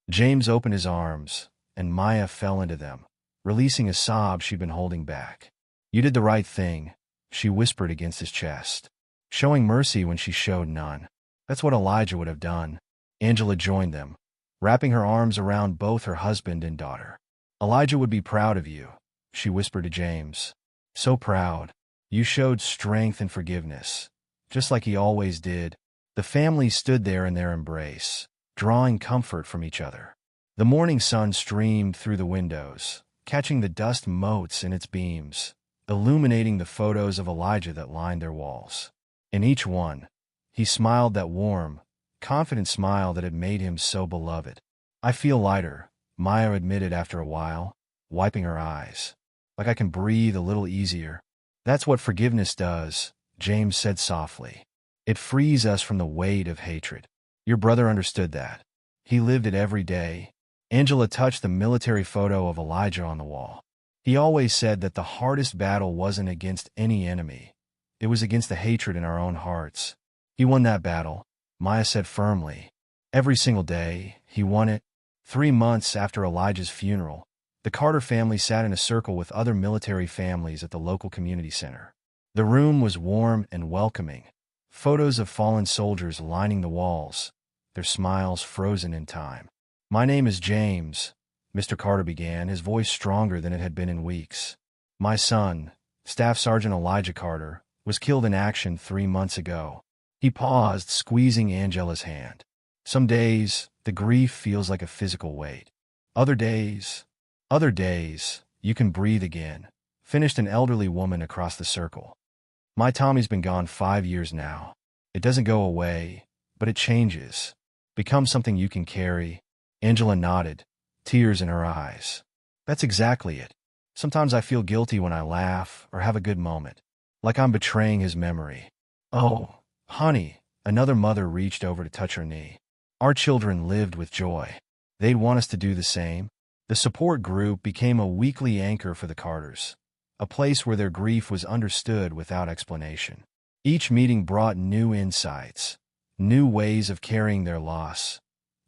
James opened his arms, and Maya fell into them, releasing a sob she'd been holding back. You did the right thing, she whispered against his chest, showing mercy when she showed none. That's what Elijah would have done. Angela joined them, wrapping her arms around both her husband and daughter. Elijah would be proud of you, she whispered to James. So proud. You showed strength and forgiveness, just like he always did. The family stood there in their embrace, drawing comfort from each other. The morning sun streamed through the windows, catching the dust motes in its beams, illuminating the photos of Elijah that lined their walls. In each one, he smiled that warm, confident smile that had made him so beloved. I feel lighter, Maya admitted after a while, wiping her eyes. Like I can breathe a little easier. That's what forgiveness does, James said softly. It frees us from the weight of hatred. Your brother understood that. He lived it every day. Angela touched the military photo of Elijah on the wall. He always said that the hardest battle wasn't against any enemy. It was against the hatred in our own hearts. He won that battle, Maya said firmly. Every single day, he won it. 3 months after Elijah's funeral, the Carter family sat in a circle with other military families at the local community center. The room was warm and welcoming, photos of fallen soldiers lining the walls, their smiles frozen in time. My name is James, Mr. Carter began, his voice stronger than it had been in weeks. My son, Staff Sergeant Elijah Carter, was killed in action 3 months ago. He paused, squeezing Angela's hand. Some days, the grief feels like a physical weight. Other days, you can breathe again, finished an elderly woman across the circle. My Tommy's been gone 5 years now. It doesn't go away, but it changes. Becomes something you can carry. Angela nodded, tears in her eyes. That's exactly it. Sometimes I feel guilty when I laugh or have a good moment, like I'm betraying his memory. Oh, honey, another mother reached over to touch her knee. Our children lived with joy. They'd want us to do the same. The support group became a weekly anchor for the Carters, a place where their grief was understood without explanation. Each meeting brought new insights, new ways of carrying their loss,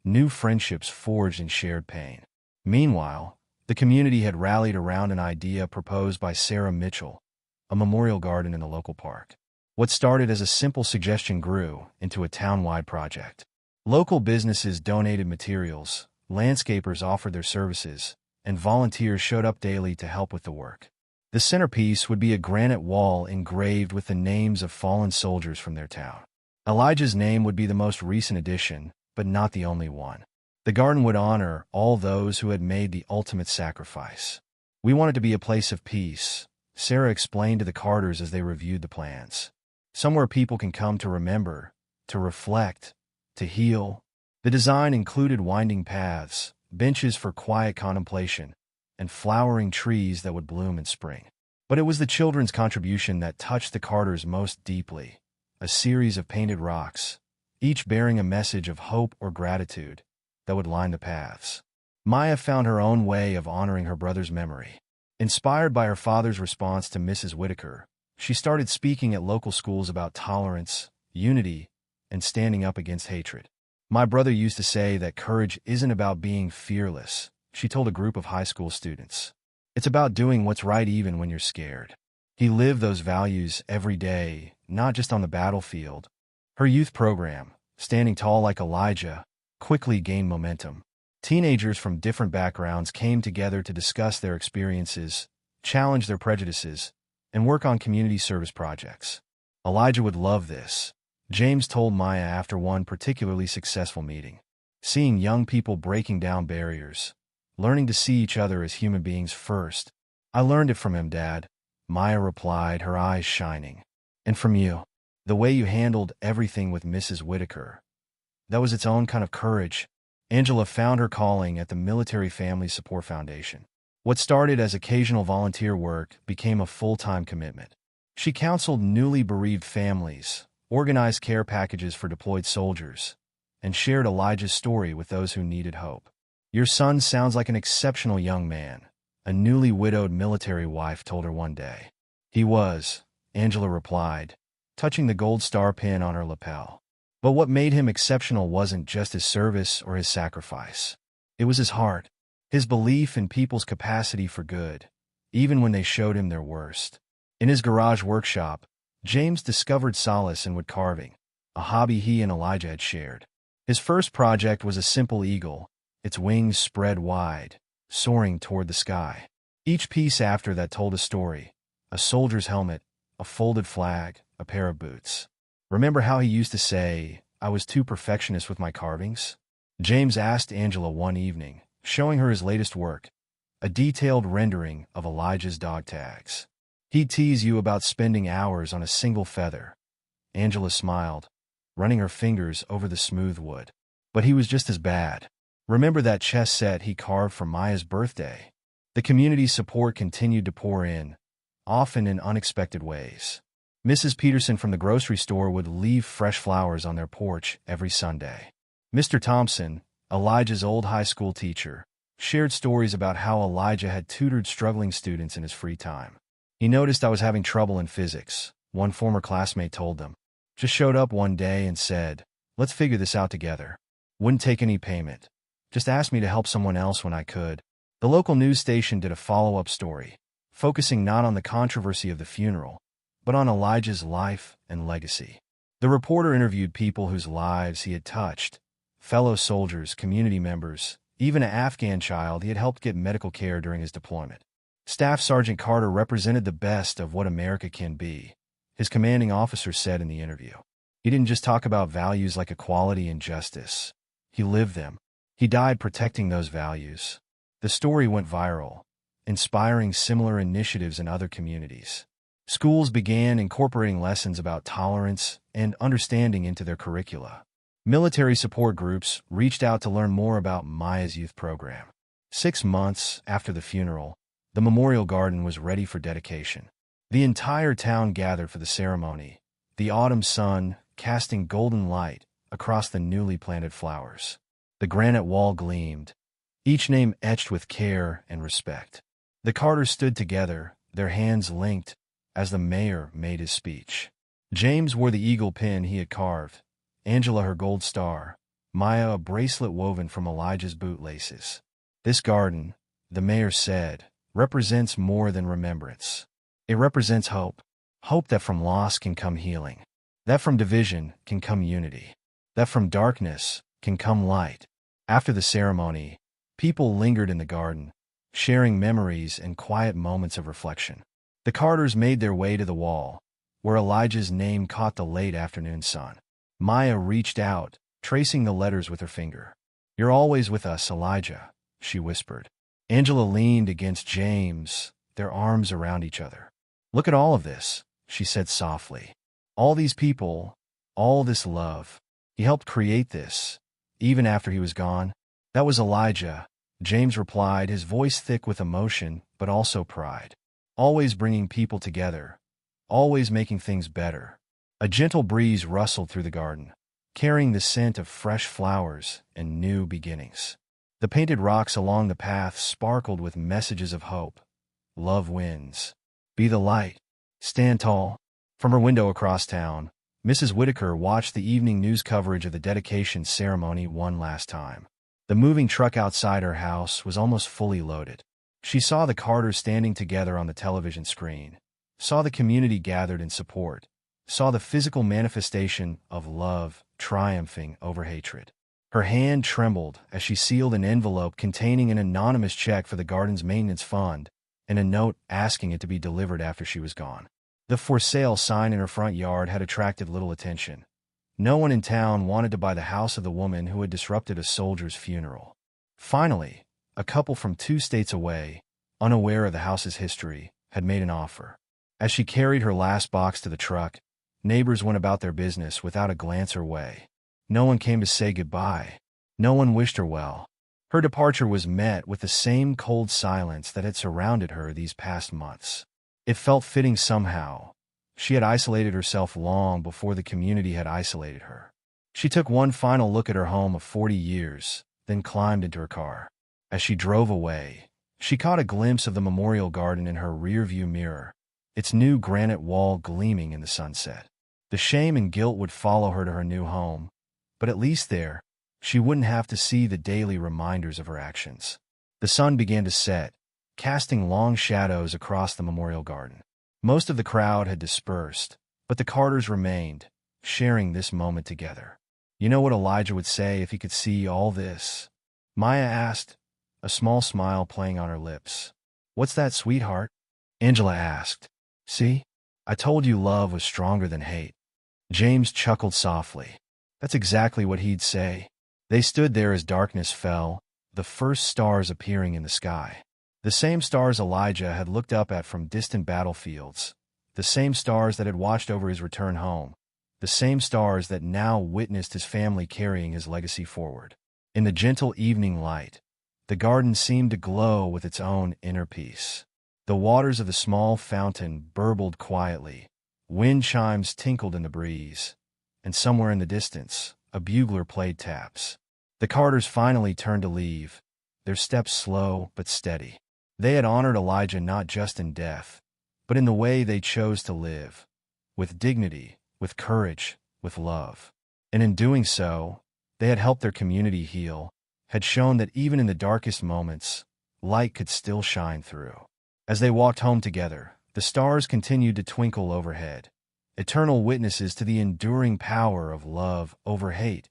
new friendships forged in shared pain. Meanwhile, the community had rallied around an idea proposed by Sarah Mitchell, a memorial garden in the local park. What started as a simple suggestion grew into a town-wide project. Local businesses donated materials, landscapers offered their services, and volunteers showed up daily to help with the work. The centerpiece would be a granite wall engraved with the names of fallen soldiers from their town. Elijah's name would be the most recent addition, but not the only one. The garden would honor all those who had made the ultimate sacrifice. We want it to be a place of peace, Sarah explained to the Carters as they reviewed the plans. Somewhere people can come to remember, to reflect, to heal. The design included winding paths, benches for quiet contemplation, and flowering trees that would bloom in spring. But it was the children's contribution that touched the Carters most deeply. A series of painted rocks, each bearing a message of hope or gratitude, that would line the paths. Maya found her own way of honoring her brother's memory. Inspired by her father's response to Mrs. Whitaker, she started speaking at local schools about tolerance, unity, and standing up against hatred. My brother used to say that courage isn't about being fearless, she told a group of high school students. It's about doing what's right even when you're scared. He lived those values every day, not just on the battlefield. Her youth program, Standing Tall Like Elijah, quickly gained momentum. Teenagers from different backgrounds came together to discuss their experiences, challenge their prejudices, and work on community service projects. Elijah would love this, James told Maya after one particularly successful meeting. Seeing young people breaking down barriers, learning to see each other as human beings first. I learned it from him, Dad, Maya replied, her eyes shining. And from you. The way you handled everything with Mrs. Whitaker. That was its own kind of courage. Angela found her calling at the Military Family Support Foundation. What started as occasional volunteer work became a full-time commitment. She counseled newly bereaved families, organized care packages for deployed soldiers, and shared Elijah's story with those who needed hope. Your son sounds like an exceptional young man, a newly widowed military wife told her one day. He was, Angela replied, touching the gold star pin on her lapel. But what made him exceptional wasn't just his service or his sacrifice. It was his heart, his belief in people's capacity for good, even when they showed him their worst. In his garage workshop, James discovered solace in wood carving, a hobby he and Elijah had shared. His first project was a simple eagle, its wings spread wide, soaring toward the sky. Each piece after that told a story: a soldier's helmet, a folded flag, a pair of boots. Remember how he used to say, "I was too perfectionist with my carvings"? James asked Angela one evening, showing her his latest work, a detailed rendering of Elijah's dog tags. "He'd tease you about spending hours on a single feather." Angela smiled, running her fingers over the smooth wood. But he was just as bad. Remember that chess set he carved for Maya's birthday? The community support continued to pour in, often in unexpected ways. Mrs. Peterson from the grocery store would leave fresh flowers on their porch every Sunday. Mr. Thompson, Elijah's old high school teacher, shared stories about how Elijah had tutored struggling students in his free time. "He noticed I was having trouble in physics," one former classmate told them. "Just showed up one day and said, 'Let's figure this out together.' Wouldn't take any payment. Just asked me to help someone else when I could." The local news station did a follow-up story, focusing not on the controversy of the funeral, but on Elijah's life and legacy. The reporter interviewed people whose lives he had touched, fellow soldiers, community members, even an Afghan child he had helped get medical care during his deployment. Staff Sergeant Carter represented the best of what America can be, his commanding officer said in the interview. He didn't just talk about values like equality and justice. He lived them. He died protecting those values. The story went viral, inspiring similar initiatives in other communities. Schools began incorporating lessons about tolerance and understanding into their curricula. Military support groups reached out to learn more about Maya's youth program. 6 months after the funeral, the memorial garden was ready for dedication. The entire town gathered for the ceremony, the autumn sun casting golden light across the newly planted flowers. The granite wall gleamed, each name etched with care and respect. The Carters stood together, their hands linked, as the mayor made his speech. James wore the eagle pin he had carved, Angela her gold star, Maya a bracelet woven from Elijah's bootlaces. "This garden," the mayor said, "represents more than remembrance. It represents hope. Hope that from loss can come healing. That from division can come unity. That from darkness can come light." After the ceremony, people lingered in the garden, sharing memories and quiet moments of reflection. The Carters made their way to the wall, where Elijah's name caught the late afternoon sun. Maya reached out, tracing the letters with her finger. "You're always with us, Elijah," she whispered. Angela leaned against James, their arms around each other. "Look at all of this," she said softly. "All these people, all this love. He helped create this, even after he was gone." "That was Elijah," James replied, his voice thick with emotion, but also pride. "Always bringing people together, always making things better." A gentle breeze rustled through the garden, carrying the scent of fresh flowers and new beginnings. The painted rocks along the path sparkled with messages of hope. "Love wins. Be the light. Stand tall." From her window across town, Mrs. Whitaker watched the evening news coverage of the dedication ceremony one last time. The moving truck outside her house was almost fully loaded. She saw the Carters standing together on the television screen, saw the community gathered in support, saw the physical manifestation of love triumphing over hatred. Her hand trembled as she sealed an envelope containing an anonymous check for the garden's maintenance fund, and a note asking it to be delivered after she was gone. The for sale sign in her front yard had attracted little attention. No one in town wanted to buy the house of the woman who had disrupted a soldier's funeral. Finally, a couple from 2 states away, unaware of the house's history, had made an offer. As she carried her last box to the truck, neighbors went about their business without a glance her way. No one came to say goodbye. No one wished her well. Her departure was met with the same cold silence that had surrounded her these past months. It felt fitting somehow. She had isolated herself long before the community had isolated her. She took one final look at her home of 40 years, then climbed into her car. As she drove away, she caught a glimpse of the memorial garden in her rearview mirror, its new granite wall gleaming in the sunset. The shame and guilt would follow her to her new home, but at least there, she wouldn't have to see the daily reminders of her actions. The sun began to set, casting long shadows across the memorial garden. Most of the crowd had dispersed, but the Carters remained, sharing this moment together. You know what Elijah would say if he could see all this? Maya asked, a small smile playing on her lips. What's that, sweetheart? Angela asked. See? I told you love was stronger than hate. James chuckled softly. That's exactly what he'd say. They stood there as darkness fell, the first stars appearing in the sky. The same stars Elijah had looked up at from distant battlefields, the same stars that had watched over his return home, the same stars that now witnessed his family carrying his legacy forward. In the gentle evening light, the garden seemed to glow with its own inner peace. The waters of the small fountain burbled quietly, wind chimes tinkled in the breeze, and somewhere in the distance, a bugler played taps. The Carters finally turned to leave, their steps slow but steady. They had honored Elijah not just in death, but in the way they chose to live, with dignity, with courage, with love. And in doing so, they had helped their community heal, had shown that even in the darkest moments, light could still shine through. As they walked home together, the stars continued to twinkle overhead, eternal witnesses to the enduring power of love over hate,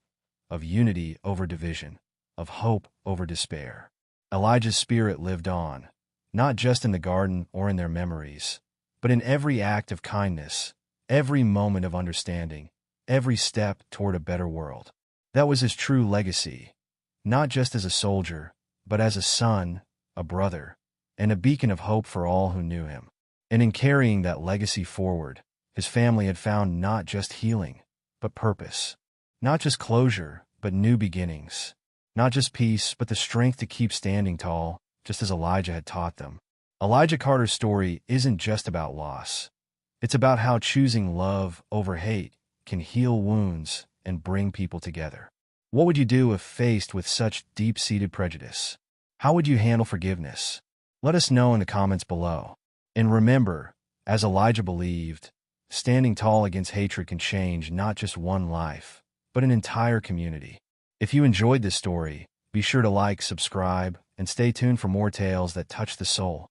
of unity over division, of hope over despair. Elijah's spirit lived on, not just in the garden or in their memories, but in every act of kindness, every moment of understanding, every step toward a better world. That was his true legacy, not just as a soldier, but as a son, a brother, and a beacon of hope for all who knew him. And in carrying that legacy forward, his family had found not just healing, but purpose. Not just closure, but new beginnings. Not just peace, but the strength to keep standing tall, just as Elijah had taught them. Elijah Carter's story isn't just about loss. It's about how choosing love over hate can heal wounds and bring people together. What would you do if faced with such deep-seated prejudice? How would you handle forgiveness? Let us know in the comments below. And remember, as Elijah believed, standing tall against hatred can change not just one life, but an entire community. If you enjoyed this story, be sure to like, subscribe, and stay tuned for more tales that touch the soul.